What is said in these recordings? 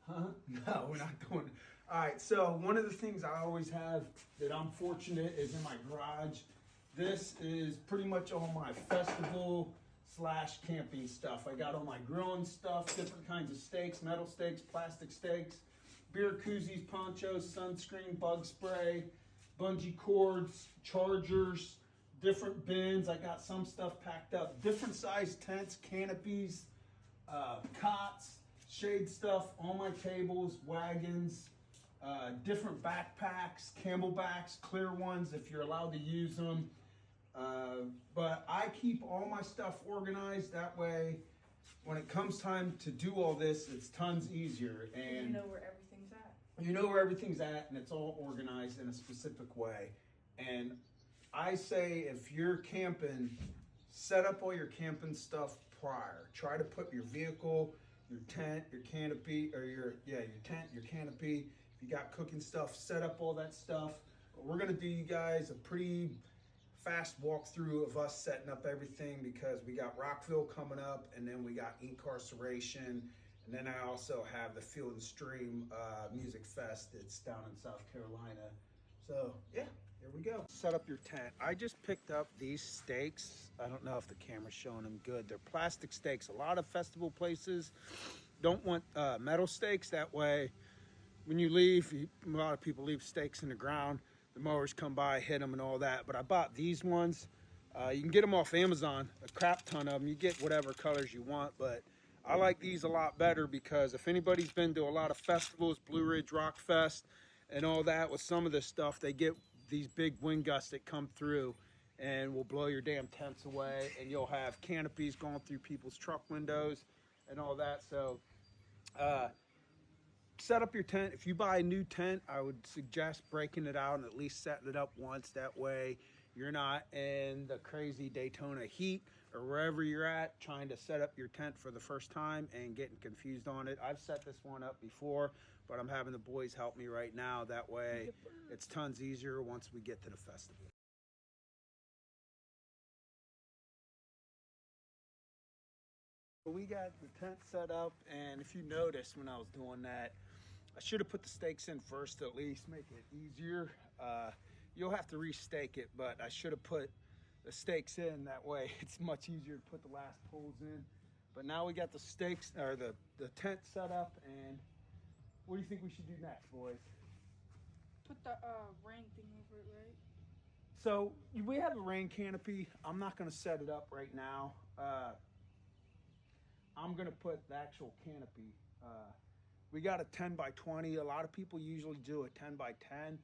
Huh? No, we're not doing it. All right, so one of the things I always have that I'm fortunate is in my garage. This is pretty much all my festival slash camping stuff. I got all my grilling stuff, different kinds of steaks, metal steaks, plastic steaks, beer koozies, ponchos, sunscreen, bug spray, bungee cords, chargers, different bins. I got some stuff packed up, different size tents, canopies, cots, shade stuff on my tables, wagons, different backpacks, camelbacks, clear ones if you're allowed to use them. But I keep all my stuff organized. That way, when it comes time to do all this, it's tons easier. And you know where everything's at. You know where everything's at, and it's all organized in a specific way. And I say if you're camping, set up all your camping stuff prior. Try to put your vehicle, your tent, your canopy, or your tent, your canopy. If you got cooking stuff, set up all that stuff. But we're gonna do you guys a pretty fast walkthrough of us setting up everything because we got Rockville coming up, and then we got Incarceration, and then I also have the Field and Stream Music Fest. It's down in South Carolina. So yeah, here we go. Set up your tent. I just picked up these stakes. I don't know if the camera's showing them good. They're plastic stakes. A lot of festival places don't want metal stakes. That way, when you leave, a lot of people leave stakes in the ground. The mowers come by, hit them and all that. But I bought these ones. You can get them off Amazon, a crap ton of them. You get whatever colors you want, but I like these a lot better because if anybody's been to a lot of festivals, Blue Ridge Rock Fest and all that, with some of this stuff, they get these big wind gusts that come through and will blow your damn tents away, and you'll have canopies going through people's truck windows and all that. So set up your tent. If you buy a new tent, I would suggest breaking it out and at least setting it up once. That way you're not in the crazy Daytona heat or wherever you're at trying to set up your tent for the first time and getting confused on it. I've set this one up before, but I'm having the boys help me right now. That way it's tons easier once we get to the festival. We got the tent set up, and if you notice when I was doing that, I should have put the stakes in first to at least make it easier. You'll have to restake it, but I should have put the stakes in. That way it's much easier to put the last poles in. But now we got the stakes, or the tent set up, and what do you think we should do next, boys? Put the rain thing over it, right? So we have a rain canopy. I'm not going to set it up right now. I'm going to put the actual canopy. We got a 10 by 20. A lot of people usually do a 10 by 10.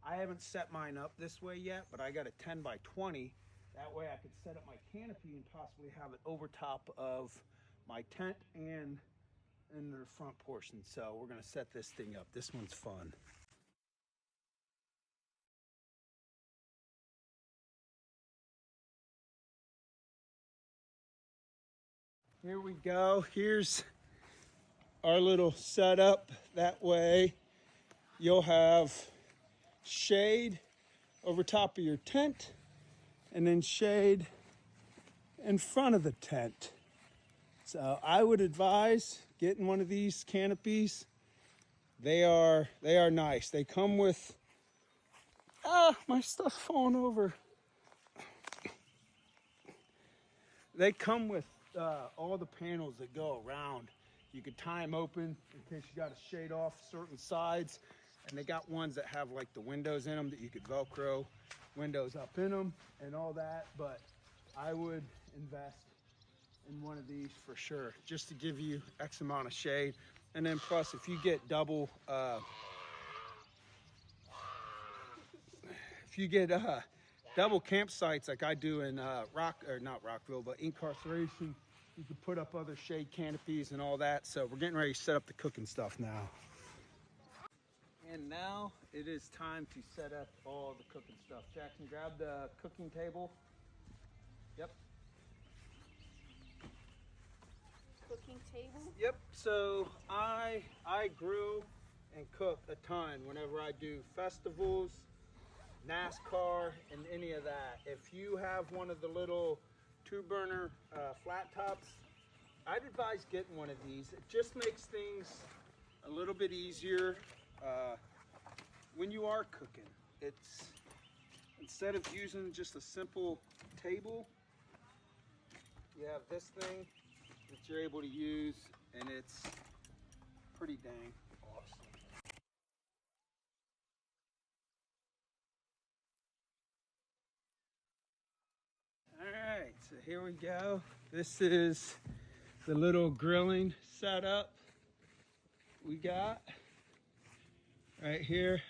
I haven't set mine up this way yet, but I got a 10 by 20. That way I could set up my canopy and possibly have it over top of my tent and in the front portion. So we're going to set this thing up. This one's fun. Here we go. Here's our little setup. That way you'll have shade over top of your tent and then shade in front of the tent. So I would advise getting one of these canopies. They are nice. They come with my stuff's falling over. They come with all the panels that go around. You could tie them open in case you got to shade off certain sides. And they got ones that have like the windows in them that you could Velcro windows up in them and all that. But I would invest in one of these for sure, just to give you X amount of shade. And then plus, if you get double campsites like I do in not Rockville, but Incarceration, you can put up other shade canopies and all that. So we're getting ready to set up the cooking stuff now. And now it is time to set up all the cooking stuff. Jackson, grab the cooking table. Yep. Cooking table? Yep. So I grill and cook a ton whenever I do festivals, NASCAR, and any of that. If you have one of the little 2-burner flat tops, I'd advise getting one of these. It just makes things a little bit easier when you are cooking. It's instead of using just a simple table, you have this thing that you're able to use, and it's pretty dang awesome. All right, so here we go. This is the little grilling setup we got right here.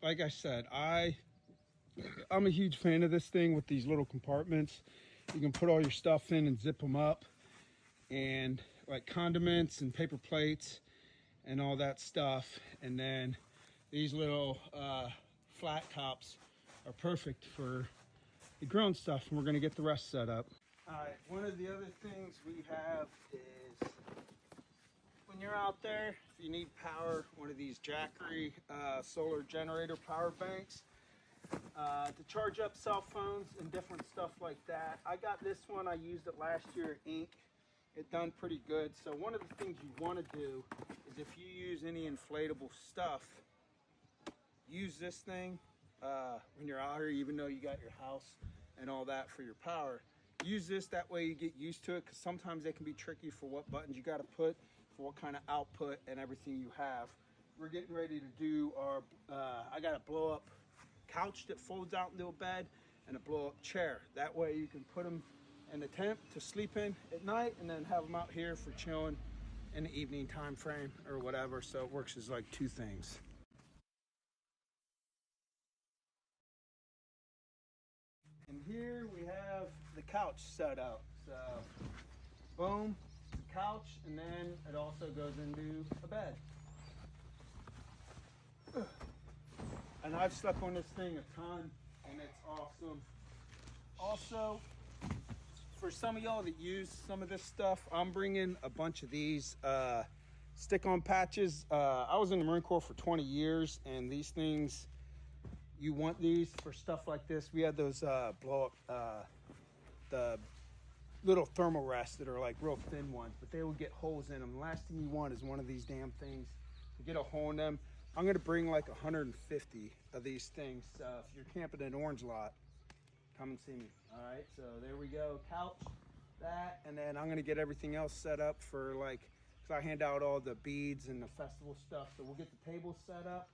Like I said, I'm a huge fan of this thing with these little compartments. You can put all your stuff in and zip them up, and like condiments and paper plates and all that stuff. And then these little flat tops are perfect for the grown stuff, and we're gonna get the rest set up. All right, one of the other things we have is when you're out there, if you need power, one of these Jackery solar generator power banks to charge up cell phones and different stuff like that. I got this one, I used it last year at Inc. It done pretty good. So one of the things you want to do is if you use any inflatable stuff, use this thing when you're out here, even though you got your house and all that for your power. Use this, that way you get used to it, because sometimes they can be tricky for what buttons you got to put, for what kind of output and everything you have. We're getting ready to do our, I got a blow up couch that folds out into a bed and a blow up chair. That way you can put them in a tent to sleep in at night, and then have them out here for chilling in the evening time frame or whatever. So it works as like two things. And here we have the couch set up. So boom, the couch, and then it also goes into a bed. And I've slept on this thing a ton, and it's awesome. Also, for some of y'all that use some of this stuff, I'm bringing a bunch of these stick-on patches. I was in the Marine Corps for 20 years, and these things, you want these for stuff like this. We had those blow-up, the little thermal rests that are like real thin ones, but they will get holes in them. The last thing you want is one of these damn things to get a hole in them. I'm gonna bring like 150 of these things. If you're camping in Orange Lot, come and see me. All right, so there we go, couch, that, and then I'm gonna get everything else set up for like, cause I hand out all the beads and the festival stuff. So we'll get the table set up.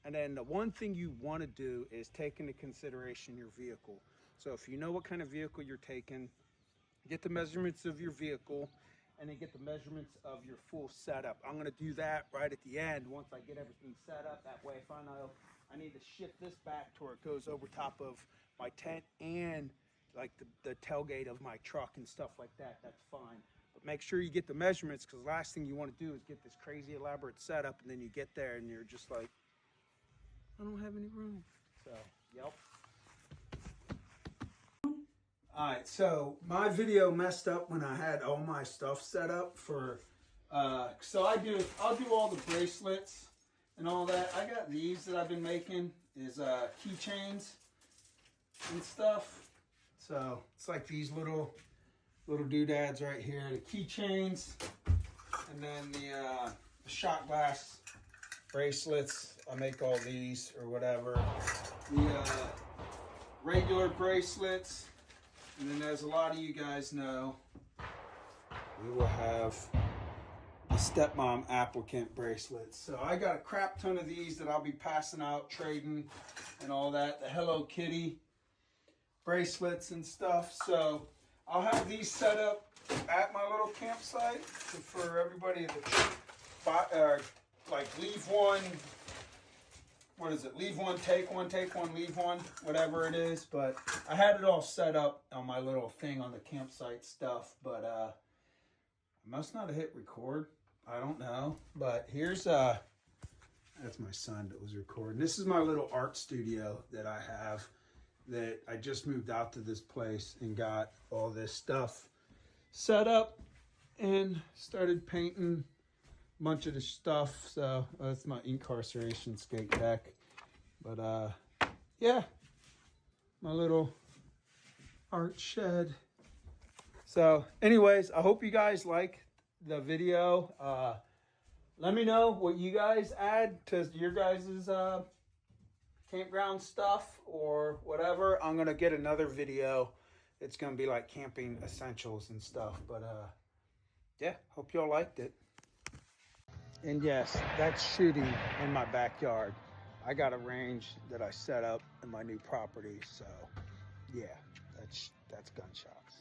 And then the one thing you wanna do is take into consideration your vehicle. So if you know what kind of vehicle you're taking, get the measurements of your vehicle, and then get the measurements of your full setup. I'm gonna do that right at the end once I get everything set up. That way if I know I need to shift this back to where it goes over top of my tent and like the tailgate of my truck and stuff like that, that's fine. But make sure you get the measurements, because the last thing you wanna do is get this crazy elaborate setup, and then you get there and you're just like, I don't have any room. So, yep. All right, so my video messed up when I had all my stuff set up for, so I'll do all the bracelets and all that. I got these that I've been making is keychains and stuff. So it's like these little doodads right here, the keychains, and then the shot glass bracelets. I make all these or whatever. The regular bracelets. And then, as a lot of you guys know, we will have the stepmom applicant bracelets. So I got a crap ton of these that I'll be passing out, trading, and all that. The Hello Kitty bracelets and stuff. So I'll have these set up at my little campsite for everybody that like leave one. What is it? Leave one, take one, leave one, whatever it is. But I had it all set up on my little thing on the campsite stuff, but I must not have hit record. I don't know. But here's that's my son that was recording. This is my little art studio that I have, that I just moved out to this place and got all this stuff set up and started painting bunch of the stuff. So that's my incarceration skate deck. But yeah, my little art shed. So anyways, I hope you guys like the video. let me know what you guys add to your guys' campground stuff or whatever. I'm gonna get another video. It's gonna be like camping essentials and stuff. But yeah, hope y'all liked it. And yes, that's shooting in my backyard. I got a range that I set up in my new property, so yeah, that's gunshots.